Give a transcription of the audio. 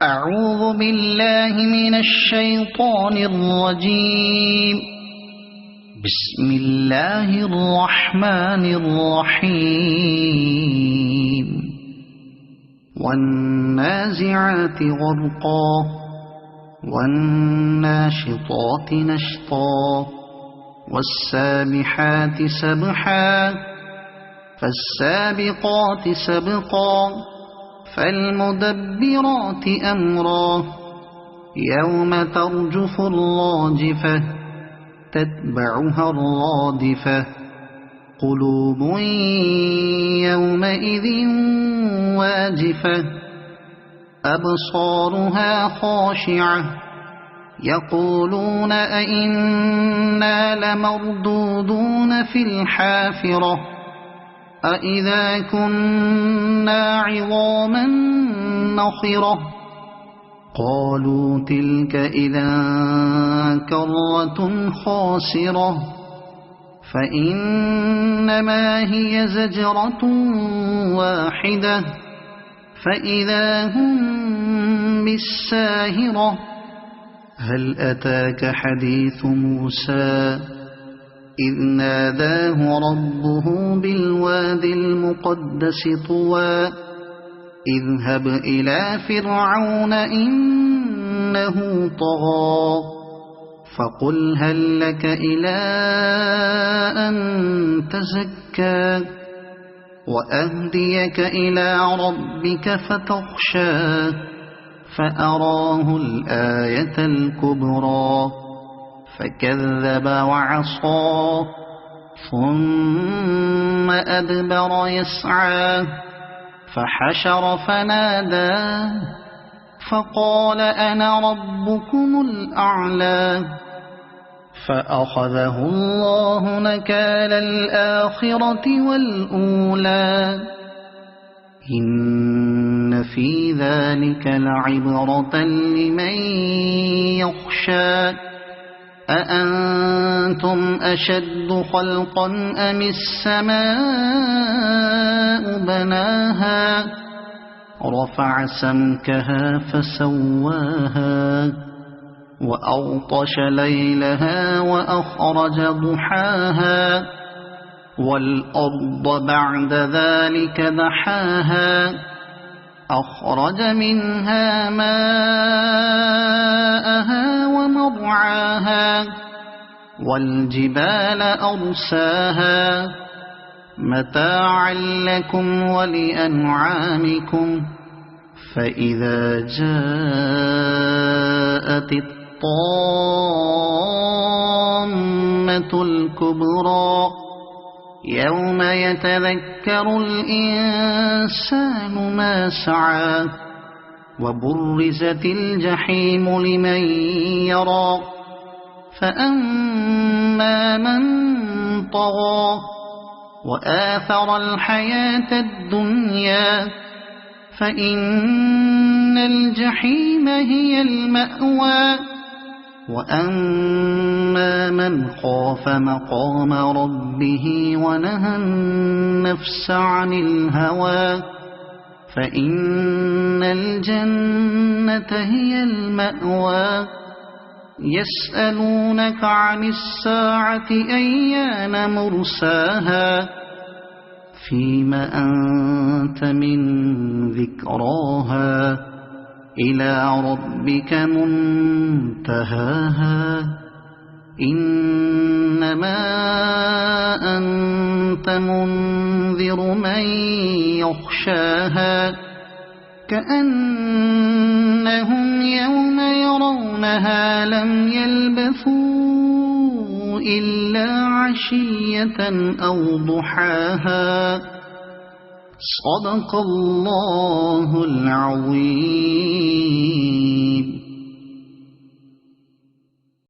أعوذ بالله من الشيطان الرجيم. بسم الله الرحمن الرحيم. والنازعات غرقا والناشطات نشطا والسابحات سبحا فالسابقات سبقا فالمدبرات أمرا يوم ترجف الراجفة تتبعها الرادفة قلوب يومئذ واجفة أبصارها خاشعة يقولون أئنا لمردودون في الحافرة أإذا كنا عظاما نخرة قالوا تلك إذا كرة خاسرة فإنما هي زجرة واحدة فإذا هم بالساهرة هل أتاك حديث موسى إذ ناداه ربه بالوادي المقدس طوى اذهب إلى فرعون إنه طغى فقل هل لك إلى أن تزكى وأهديك إلى ربك فتخشى فأراه الآية الكبرى فكذب وعصى ثم أدبر يسعى فحشر فنادى فقال أنا ربكم الأعلى فأخذه الله نكال الآخرة والأولى إن في ذلك لعبرة لمن يخشى أأنتم أشد خلقا أم السماء بناها رفع سمكها فسواها وأغطش ليلها وأخرج ضحاها والأرض بعد ذلك دحاها أخرج منها ماءها ومرعاها والجبال أرساها متاعا لكم ولأنعامكم فإذا جاءت الطامة الكبرى يوم يتذكر الإنسان ما سعى وبرزت الجحيم لمن يرى فأما من طغى وآثر الحياة الدنيا فإن الجحيم هي المأوى وأما من خاف مقام ربه ونهى النفس عن الهوى فإن الجنة هي المأوى يسألونك عن الساعة أيان مرساها فيم أنت من ذكراها إلى ربك منتهاها إنما أنت منذر من يخشاها كأنهم يوم يرونها لم يلبثوا إلا عشية أو ضحاها صدق الله العظيم.